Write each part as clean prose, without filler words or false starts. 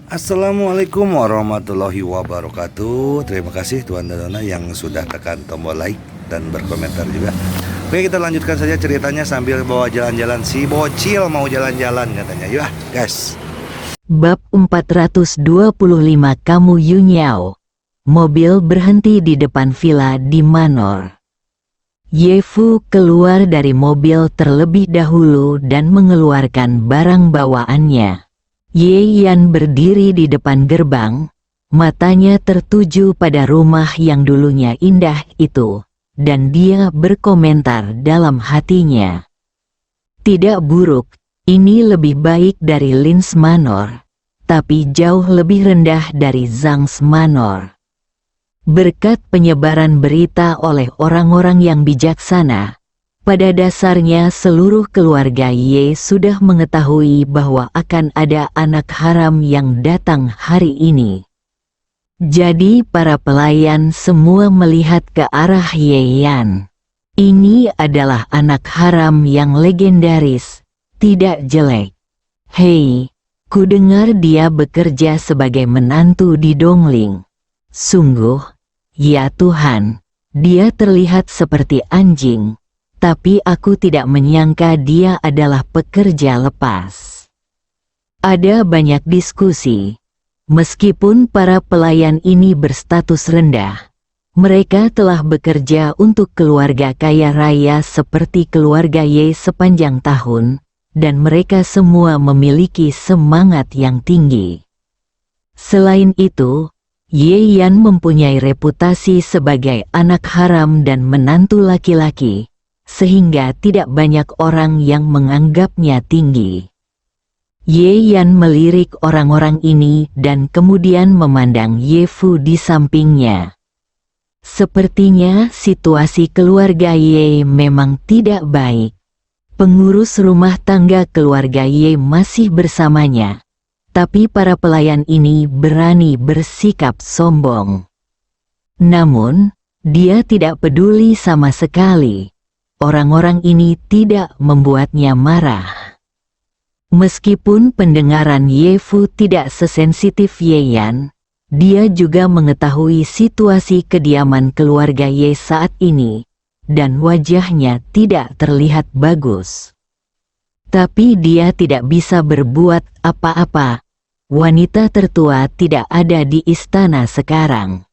Assalamualaikum warahmatullahi wabarakatuh. Terima kasih Tuan dan Nona yang sudah tekan tombol like dan berkomentar juga. Oke, kita lanjutkan saja ceritanya sambil bawa jalan-jalan. Si bocil mau jalan-jalan katanya. Yuk guys. Bab 425. Kamu Yunyao. Mobil berhenti di depan villa di Manor. Yefu keluar dari mobil terlebih dahulu dan mengeluarkan barang bawaannya. Ye Yan berdiri di depan gerbang, matanya tertuju pada rumah yang dulunya indah itu, dan dia berkomentar dalam hatinya. Tidak buruk, ini lebih baik dari Lin's Manor, tapi jauh lebih rendah dari Zhang's Manor. Berkat penyebaran berita oleh orang-orang yang bijaksana, pada dasarnya seluruh keluarga Ye sudah mengetahui bahwa akan ada anak haram yang datang hari ini. Jadi para pelayan semua melihat ke arah Ye Yan. Ini adalah anak haram yang legendaris, tidak jelek. Hei, ku dengar dia bekerja sebagai menantu di Dongling. Sungguh, ya Tuhan, dia terlihat seperti anjing. Tapi aku tidak menyangka dia adalah pekerja lepas. Ada banyak diskusi. Meskipun para pelayan ini berstatus rendah, mereka telah bekerja untuk keluarga kaya raya seperti keluarga Ye sepanjang tahun, dan mereka semua memiliki semangat yang tinggi. Selain itu, Ye Yan mempunyai reputasi sebagai anak haram dan menantu laki-laki, sehingga tidak banyak orang yang menganggapnya tinggi. Ye Yan melirik orang-orang ini dan kemudian memandang Ye Fu di sampingnya. Sepertinya situasi keluarga Ye memang tidak baik. Pengurus rumah tangga keluarga Ye masih bersamanya, tapi para pelayan ini berani bersikap sombong. Namun, dia tidak peduli sama sekali. Orang-orang ini tidak membuatnya marah. Meskipun pendengaran Ye Fu tidak sesensitif Ye Yan, dia juga mengetahui situasi kediaman keluarga Ye saat ini, dan wajahnya tidak terlihat bagus. Tapi dia tidak bisa berbuat apa-apa. Wanita tertua tidak ada di istana sekarang.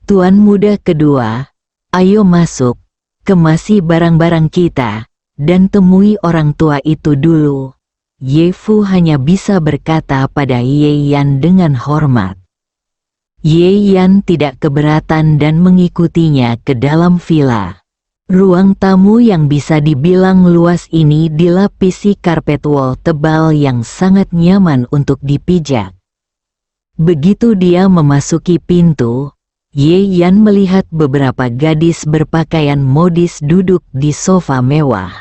Tuan muda kedua, ayo masuk. Kemasi barang-barang kita, dan temui orang tua itu dulu. Ye Fu hanya bisa berkata pada Ye Yan dengan hormat. Ye Yan tidak keberatan dan mengikutinya ke dalam villa. Ruang tamu yang bisa dibilang luas ini dilapisi karpet wol tebal yang sangat nyaman untuk dipijak. Begitu dia memasuki pintu, Ye Yan melihat beberapa gadis berpakaian modis duduk di sofa mewah.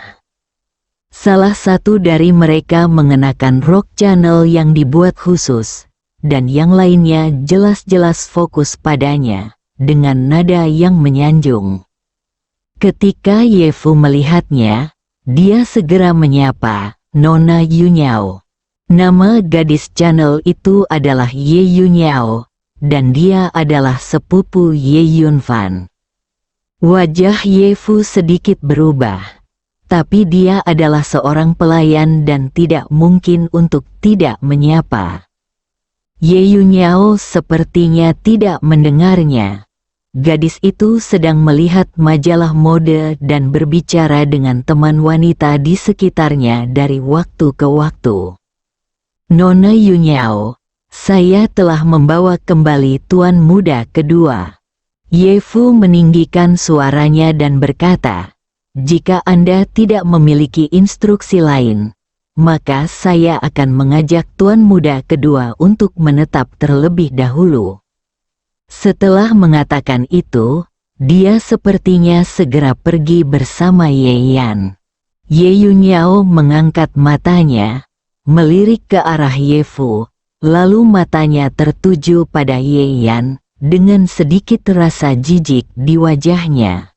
Salah satu dari mereka mengenakan rok Chanel yang dibuat khusus, dan yang lainnya jelas-jelas fokus padanya, dengan nada yang menyanjung. Ketika Ye Fu melihatnya, dia segera menyapa, Nona Yunyao. Nama gadis Chanel itu adalah Ye Yunyao, dan dia adalah sepupu Ye Yunfan. Wajah Ye Fu sedikit berubah, tapi dia adalah seorang pelayan dan tidak mungkin untuk tidak menyapa. Ye Yunyao sepertinya tidak mendengarnya. Gadis itu sedang melihat majalah mode dan berbicara dengan teman wanita di sekitarnya dari waktu ke waktu. Nona Yunyao, saya telah membawa kembali tuan muda kedua. Ye Fu meninggikan suaranya dan berkata, jika Anda tidak memiliki instruksi lain, maka saya akan mengajak tuan muda kedua untuk menetap terlebih dahulu. Setelah mengatakan itu, dia sepertinya segera pergi bersama Ye Yan. Ye Yunyao mengangkat matanya, melirik ke arah Ye Fu. Lalu matanya tertuju pada Ye Yan, dengan sedikit rasa jijik di wajahnya.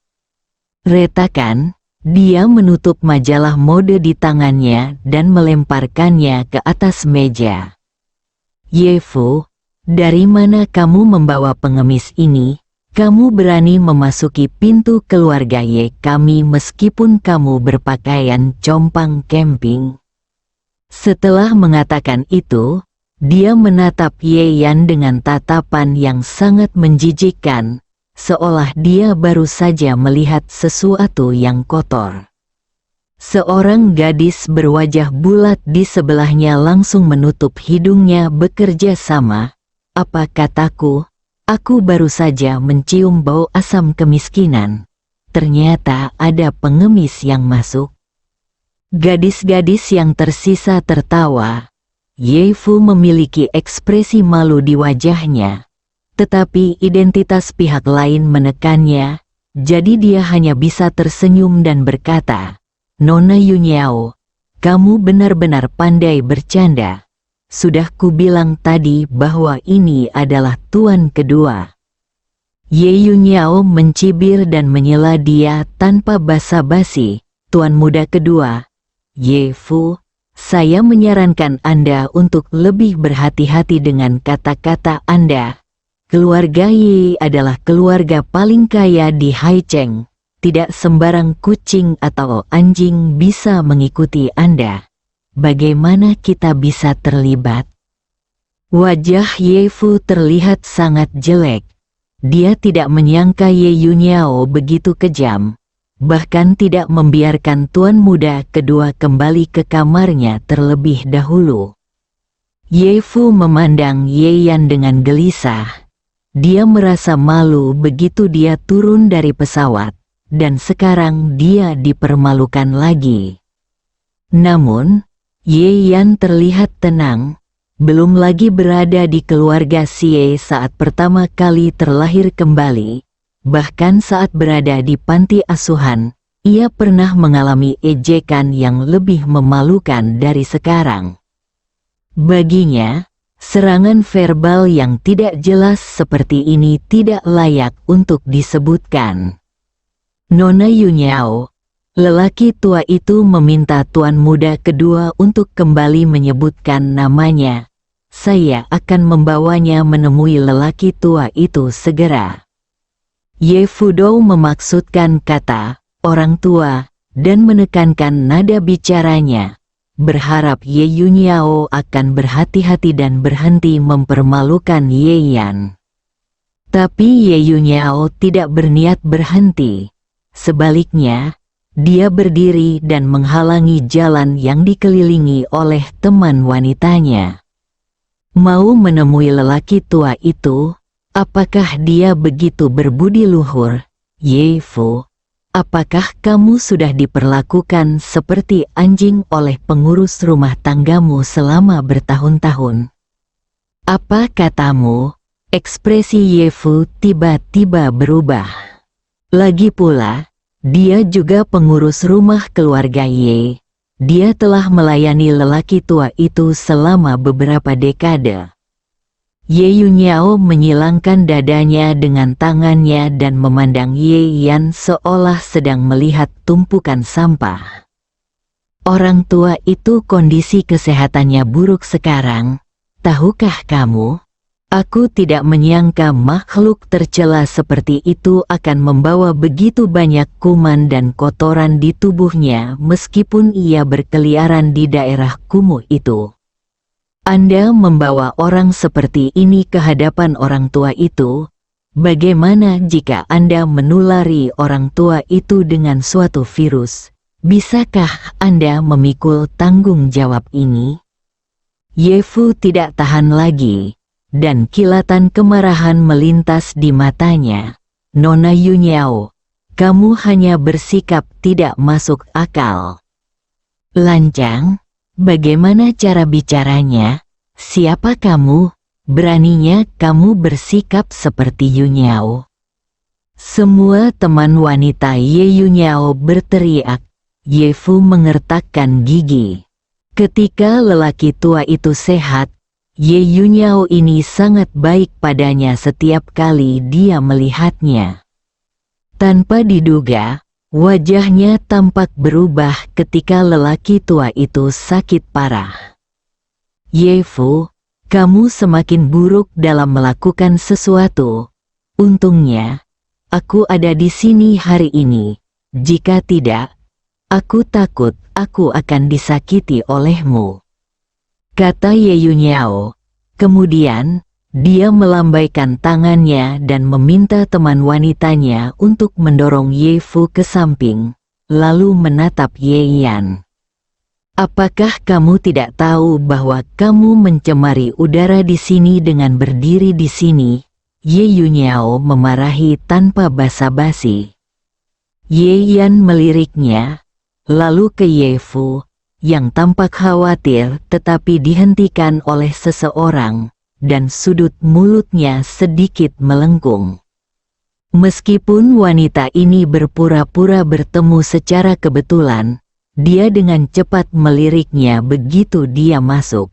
Retakan, dia menutup majalah mode di tangannya dan melemparkannya ke atas meja. Ye Fu, dari mana kamu membawa pengemis ini? Kamu berani memasuki pintu keluarga Ye kami meskipun kamu berpakaian compang camping. Setelah mengatakan itu, dia menatap Ye Yan dengan tatapan yang sangat menjijikkan, seolah dia baru saja melihat sesuatu yang kotor. Seorang gadis berwajah bulat di sebelahnya langsung menutup hidungnya bekerja sama. Apa kataku? Aku baru saja mencium bau asam kemiskinan. Ternyata ada pengemis yang masuk. Gadis-gadis yang tersisa tertawa. Ye Fu memiliki ekspresi malu di wajahnya. Tetapi identitas pihak lain menekannya, jadi dia hanya bisa tersenyum dan berkata, Nona Yunyao, kamu benar-benar pandai bercanda. Sudah kubilang tadi bahwa ini adalah tuan kedua. Ye Yunyao mencibir dan menyela dia tanpa basa-basi. Tuan muda kedua, Ye Fu, saya menyarankan Anda untuk lebih berhati-hati dengan kata-kata Anda. Keluarga Ye adalah keluarga paling kaya di Haicheng. Tidak sembarang kucing atau anjing bisa mengikuti Anda. Bagaimana kita bisa terlibat? Wajah Ye Fu terlihat sangat jelek. Dia tidak menyangka Ye Yunyao begitu kejam, bahkan tidak membiarkan tuan muda kedua kembali ke kamarnya terlebih dahulu. Ye Fu memandang Ye Yan dengan gelisah. Dia merasa malu begitu dia turun dari pesawat. Dan sekarang dia dipermalukan lagi. Namun, Ye Yan terlihat tenang, belum lagi berada di keluarga Xie saat pertama kali terlahir kembali, bahkan saat berada di panti asuhan, ia pernah mengalami ejekan yang lebih memalukan dari sekarang. Baginya, serangan verbal yang tidak jelas seperti ini tidak layak untuk disebutkan. Nona Yunyao, lelaki tua itu meminta tuan muda kedua untuk kembali menyebutkan namanya. Saya akan membawanya menemui lelaki tua itu segera. Ye Fudou memaksudkan kata orang tua dan menekankan nada bicaranya, berharap Ye Yunyao akan berhati-hati dan berhenti mempermalukan Ye Yan. Tapi Ye Yunyao tidak berniat berhenti. Sebaliknya, dia berdiri dan menghalangi jalan yang dikelilingi oleh teman wanitanya. Mau menemui lelaki tua itu, apakah dia begitu berbudi luhur? Ye Fu, apakah kamu sudah diperlakukan seperti anjing oleh pengurus rumah tanggamu selama bertahun-tahun? Apa katamu? Ekspresi Ye Fu tiba-tiba berubah. Lagi pula, dia juga pengurus rumah keluarga Ye. Dia telah melayani lelaki tua itu selama beberapa dekade. Ye Yunyao menyilangkan dadanya dengan tangannya dan memandang Ye Yan seolah sedang melihat tumpukan sampah. Orang tua itu kondisi kesehatannya buruk sekarang. Tahukah kamu? Aku tidak menyangka makhluk tercela seperti itu akan membawa begitu banyak kuman dan kotoran di tubuhnya meskipun ia berkeliaran di daerah kumuh itu. Anda membawa orang seperti ini ke hadapan orang tua itu. Bagaimana jika Anda menulari orang tua itu dengan suatu virus? Bisakah Anda memikul tanggung jawab ini? Ye Fu tidak tahan lagi. Dan kilatan kemarahan melintas di matanya. Nona Yunyao, kamu hanya bersikap tidak masuk akal. Lancang, bagaimana cara bicaranya? Siapa kamu? Beraninya kamu bersikap seperti Yunyao. Semua teman wanita Ye Yunyao berteriak. Ye Fu mengertakkan gigi. Ketika lelaki tua itu sehat, Ye Yunyao ini sangat baik padanya setiap kali dia melihatnya. Tanpa diduga, wajahnya tampak berubah ketika lelaki tua itu sakit parah. Ye Fu, Kamu semakin buruk dalam melakukan sesuatu. Untungnya, aku ada di sini hari ini. Jika tidak, aku takut aku akan disakiti olehmu," kata Ye Yunyao. Kemudian, dia melambaikan tangannya dan meminta teman wanitanya untuk mendorong Ye Fu ke samping, lalu menatap Ye Yan. "Apakah kamu tidak tahu bahwa kamu mencemari udara di sini dengan berdiri di sini?" Ye Yunyao memarahi tanpa basa-basi. Ye Yan meliriknya, lalu ke Ye Fu, yang tampak khawatir tetapi dihentikan oleh seseorang, dan sudut mulutnya sedikit melengkung. Meskipun wanita ini berpura-pura bertemu secara kebetulan, dia dengan cepat meliriknya begitu dia masuk.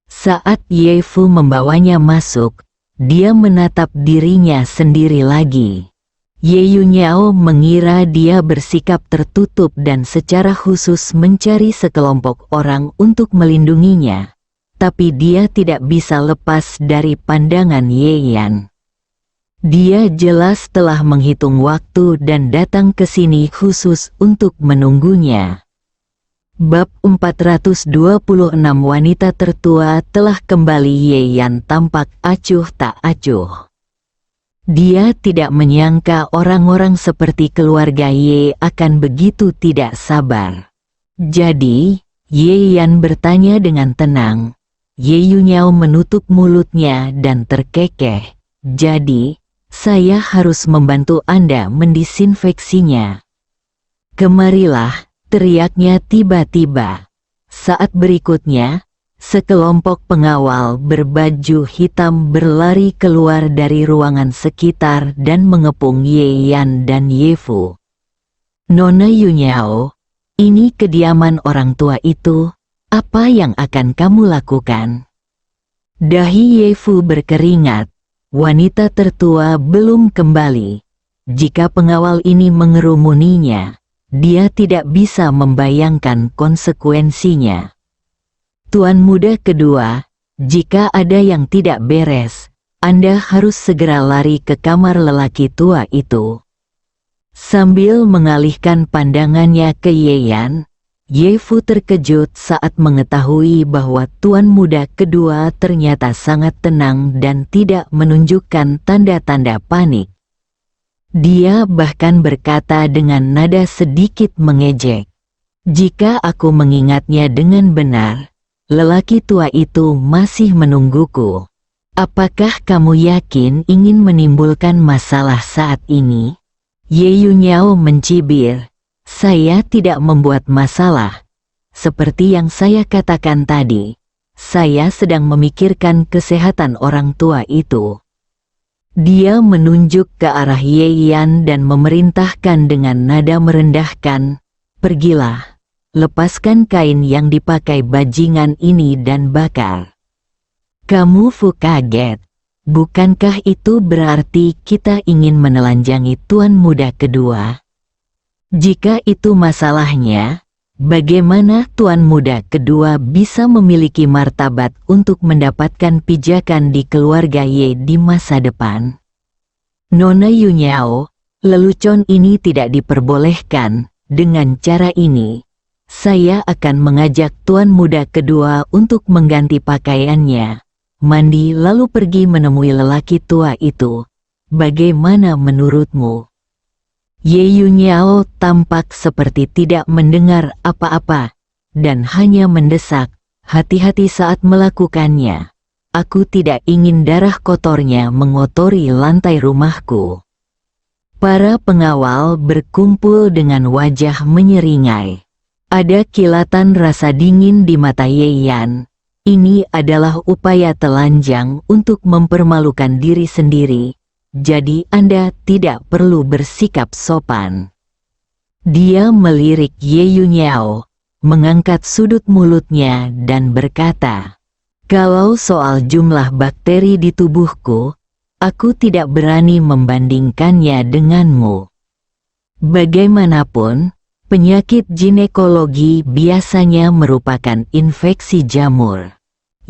Saat Ye Fu membawanya masuk, dia menatap dirinya sendiri lagi. Ye Yunyao mengira dia bersikap tertutup dan secara khusus mencari sekelompok orang untuk melindunginya, tapi dia tidak bisa lepas dari pandangan Ye Yan. Dia jelas telah menghitung waktu dan datang ke sini khusus untuk menunggunya. Bab 426 Wanita tertua telah kembali. Ye Yan tampak acuh tak acuh. Dia tidak menyangka orang-orang seperti keluarga Ye akan begitu tidak sabar. Jadi, Ye Yan bertanya dengan tenang. Ye Yunyao menutup mulutnya dan terkekeh. "Jadi, saya harus membantu Anda mendisinfeksinya." "Kemarilah," teriaknya tiba-tiba. Saat berikutnya, sekelompok pengawal berbaju hitam berlari keluar dari ruangan sekitar dan mengepung Ye Yan dan Ye Fu. "Nona Yunyao, ini kediaman orang tua itu. Apa yang akan kamu lakukan?" Dahi Ye Fu berkeringat. Wanita tertua belum kembali. Jika pengawal ini mengerumuninya, dia tidak bisa membayangkan konsekuensinya. "Tuan muda kedua, jika ada yang tidak beres, Anda harus segera lari ke kamar lelaki tua itu." Sambil mengalihkan pandangannya ke Ye Yan, Ye Fu terkejut saat mengetahui bahwa tuan muda kedua ternyata sangat tenang dan tidak menunjukkan tanda-tanda panik. Dia bahkan berkata dengan nada sedikit mengejek, "Jika aku mengingatnya dengan benar, lelaki tua itu masih menungguku. Apakah kamu yakin ingin menimbulkan masalah saat ini?" Ye Yunyao mencibir, "Saya tidak membuat masalah. Seperti yang saya katakan tadi, saya sedang memikirkan kesehatan orang tua itu." Dia menunjuk ke arah Ye Yan dan memerintahkan dengan nada merendahkan, "Pergilah, lepaskan kain yang dipakai bajingan ini dan bakar." "Kamu Fu kaget. Bukankah itu berarti kita ingin menelanjangi tuan muda kedua? Jika itu masalahnya, bagaimana tuan muda kedua bisa memiliki martabat untuk mendapatkan pijakan di keluarga Ye di masa depan?" "Nona Yunyao, lelucon ini tidak diperbolehkan. Dengan cara ini, saya akan mengajak tuan muda kedua untuk mengganti pakaiannya, mandi lalu pergi menemui lelaki tua itu. Bagaimana menurutmu?" Ye Yunyao tampak seperti tidak mendengar apa-apa, dan hanya mendesak, "Hati-hati saat melakukannya. Aku tidak ingin darah kotornya mengotori lantai rumahku." Para pengawal berkumpul dengan wajah menyeringai. Ada kilatan rasa dingin di mata Ye Yan. Ini adalah upaya telanjang untuk mempermalukan diri sendiri. Jadi Anda tidak perlu bersikap sopan. Dia melirik Ye Yunyao, mengangkat sudut mulutnya dan berkata, "Kalau soal jumlah bakteri di tubuhku, aku tidak berani membandingkannya denganmu. Bagaimanapun, penyakit ginekologi biasanya merupakan infeksi jamur.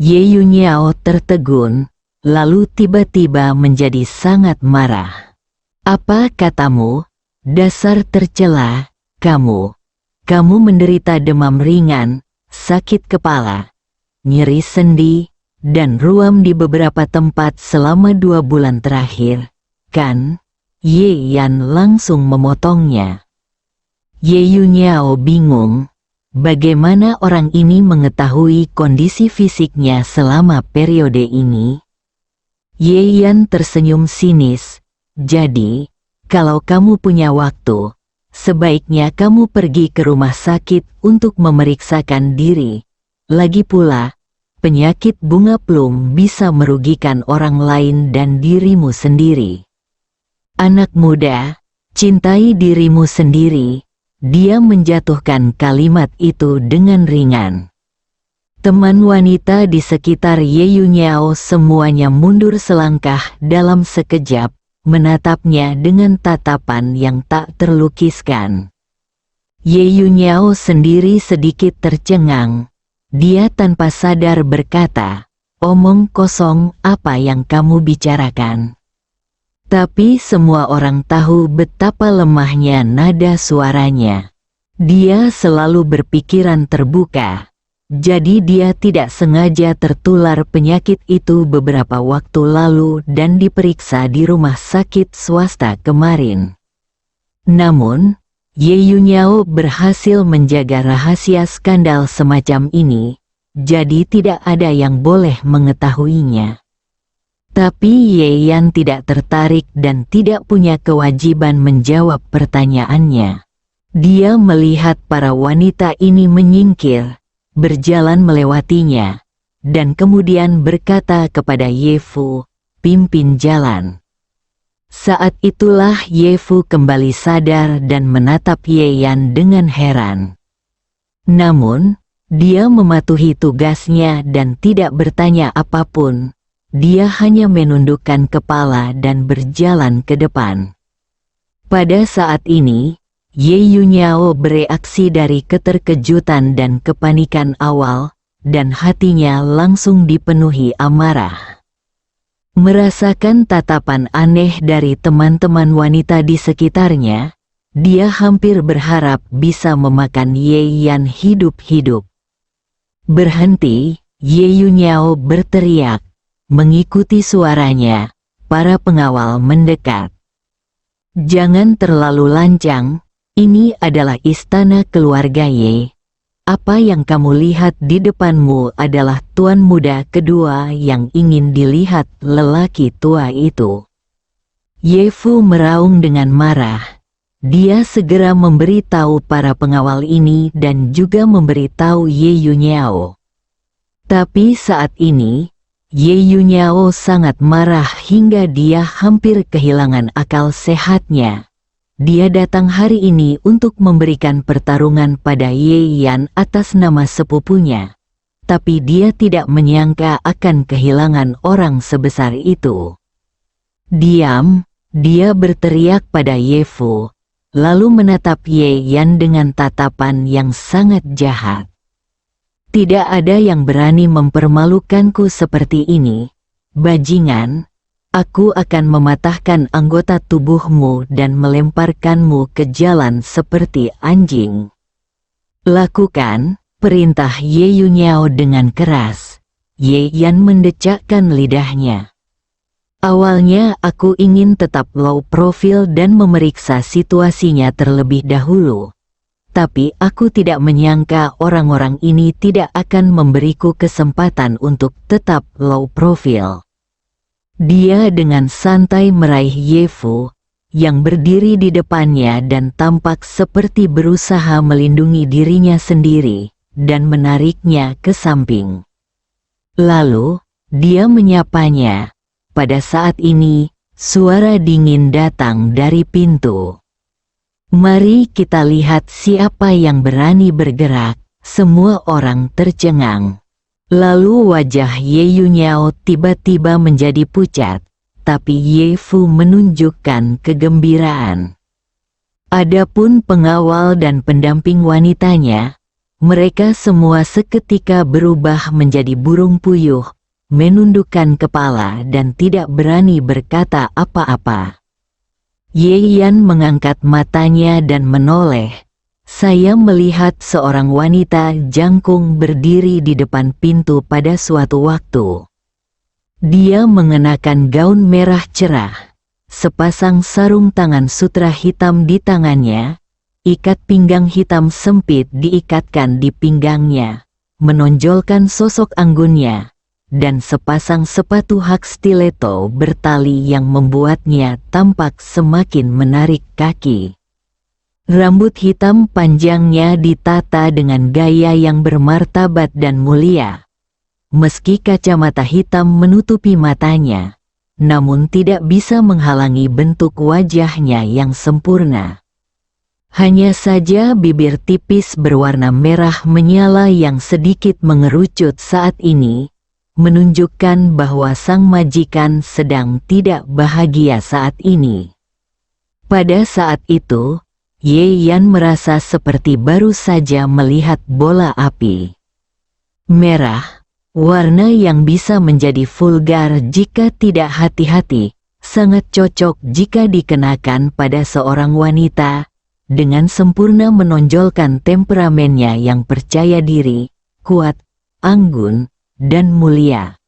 Ye Yunyao tertegun, lalu tiba-tiba menjadi sangat marah. Apa katamu? Dasar tercela, kamu. Kamu menderita demam ringan, sakit kepala, nyeri sendi, dan ruam di beberapa tempat selama 2 bulan terakhir, kan? Ye Yan langsung memotongnya. Ye Yunyao bingung, bagaimana orang ini mengetahui kondisi fisiknya selama periode ini? Ye Yan tersenyum sinis, jadi, kalau kamu punya waktu, sebaiknya kamu pergi ke rumah sakit untuk memeriksakan diri. Lagi pula, penyakit bunga plum bisa merugikan orang lain dan dirimu sendiri. Anak muda, cintai dirimu sendiri. Dia menjatuhkan kalimat itu dengan ringan. Teman wanita di sekitar Ye Yunyao semuanya mundur selangkah dalam sekejap, menatapnya dengan tatapan yang tak terlukiskan. Ye Yunyao sendiri sedikit tercengang. Dia tanpa sadar berkata, "Omong kosong, apa yang kamu bicarakan?" Tapi semua orang tahu betapa lemahnya nada suaranya. Dia selalu berpikiran terbuka. Jadi dia tidak sengaja tertular penyakit itu beberapa waktu lalu dan diperiksa di rumah sakit swasta kemarin. Namun, Ye Yunyao berhasil menjaga rahasia skandal semacam ini, jadi tidak ada yang boleh mengetahuinya. Tapi Ye Yan tidak tertarik dan tidak punya kewajiban menjawab pertanyaannya. Dia melihat para wanita ini menyingkir, berjalan melewatinya, dan kemudian berkata kepada Ye Fu, "Pimpin jalan." Saat itulah Ye Fu kembali sadar dan menatap Ye Yan dengan heran. Namun, dia mematuhi tugasnya dan tidak bertanya apapun. Dia hanya menundukkan kepala dan berjalan ke depan. Pada saat ini, Ye Yunyao bereaksi dari keterkejutan dan kepanikan awal, dan hatinya langsung dipenuhi amarah. Merasakan tatapan aneh dari teman-teman wanita di sekitarnya, dia hampir berharap bisa memakan Ye Yan hidup-hidup. "Berhenti!" Ye Yunyao berteriak. Mengikuti suaranya, para pengawal mendekat. "Jangan terlalu lancang, ini adalah istana keluarga Ye. Apa yang kamu lihat di depanmu adalah tuan muda kedua yang ingin dilihat lelaki tua itu." Ye Fu meraung dengan marah. Dia segera memberitahu para pengawal ini dan juga memberitahu Ye Yunyao. Tapi saat ini, Ye Yunyao sangat marah hingga dia hampir kehilangan akal sehatnya. Dia datang hari ini untuk memberikan pertarungan pada Ye Yan atas nama sepupunya. Tapi dia tidak menyangka akan kehilangan orang sebesar itu. "Diam!" Dia berteriak pada Ye Fu, lalu menatap Ye Yan dengan tatapan yang sangat jahat. "Tidak ada yang berani mempermalukanku seperti ini, bajingan. Aku akan mematahkan anggota tubuhmu dan melemparkanmu ke jalan seperti anjing." "Lakukan," perintah Ye Yunyao dengan keras. Ye Yan mendecakkan lidahnya. "Awalnya aku ingin tetap low profile dan memeriksa situasinya terlebih dahulu. Tapi aku tidak menyangka orang-orang ini tidak akan memberiku kesempatan untuk tetap low profile." Dia dengan santai meraih Ye Fu, yang berdiri di depannya dan tampak seperti berusaha melindungi dirinya sendiri, dan menariknya ke samping. Lalu, dia menyapanya. Pada saat ini, suara dingin datang dari pintu. "Mari kita lihat siapa yang berani bergerak." Semua orang tercengang. Lalu wajah Ye Yunyao tiba-tiba menjadi pucat, tapi Ye Fu menunjukkan kegembiraan. Adapun pengawal dan pendamping wanitanya, Mereka semua seketika berubah menjadi burung puyuh, menundukkan kepala dan tidak berani berkata apa-apa. Ye Yan mengangkat matanya dan menoleh. Saya melihat seorang wanita jangkung berdiri di depan pintu pada suatu waktu. Dia mengenakan gaun merah cerah, sepasang sarung tangan sutra hitam di tangannya, ikat pinggang hitam sempit diikatkan di pinggangnya, menonjolkan sosok anggunnya, dan sepasang sepatu hak stiletto bertali yang membuatnya tampak semakin menarik kaki. Rambut hitam panjangnya ditata dengan gaya yang bermartabat dan mulia. Meski kacamata hitam menutupi matanya, namun tidak bisa menghalangi bentuk wajahnya yang sempurna. Hanya saja bibir tipis berwarna merah menyala yang sedikit mengerucut saat ini, menunjukkan bahwa sang majikan sedang tidak bahagia saat ini. Pada saat itu, Ye Yan merasa seperti baru saja melihat bola api. Merah, warna yang bisa menjadi vulgar jika tidak hati-hati, sangat cocok jika dikenakan pada seorang wanita, dengan sempurna menonjolkan temperamennya yang percaya diri, kuat, anggun, dan mulia.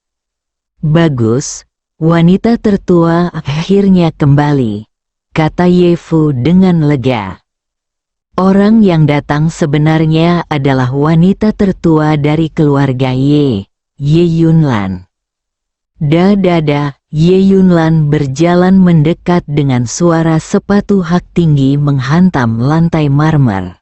Bagus, wanita tertua akhirnya kembali, kata Ye Fu dengan lega. Orang yang datang sebenarnya adalah wanita tertua dari keluarga Ye Yunlan. Dada, Ye Yunlan berjalan mendekat dengan suara sepatu hak tinggi menghantam lantai marmer.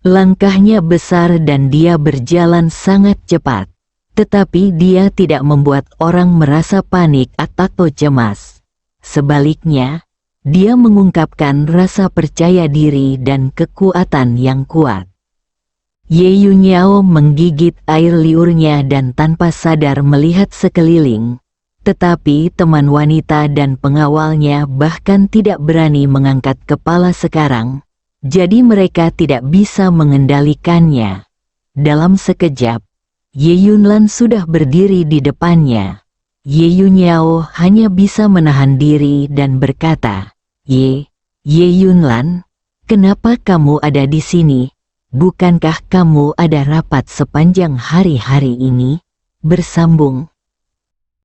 Langkahnya besar dan dia berjalan sangat cepat, tetapi dia tidak membuat orang merasa panik atau cemas. Sebaliknya, dia mengungkapkan rasa percaya diri dan kekuatan yang kuat. Ye Yunyao menggigit air liurnya dan tanpa sadar melihat sekeliling, tetapi teman wanita dan pengawalnya bahkan tidak berani mengangkat kepala sekarang, jadi mereka tidak bisa mengendalikannya. Dalam sekejap, Ye Yunlan sudah berdiri di depannya. Ye Yunyao hanya bisa menahan diri dan berkata, Ye Yunlan, kenapa kamu ada di sini? Bukankah kamu ada rapat sepanjang hari-hari ini? Bersambung.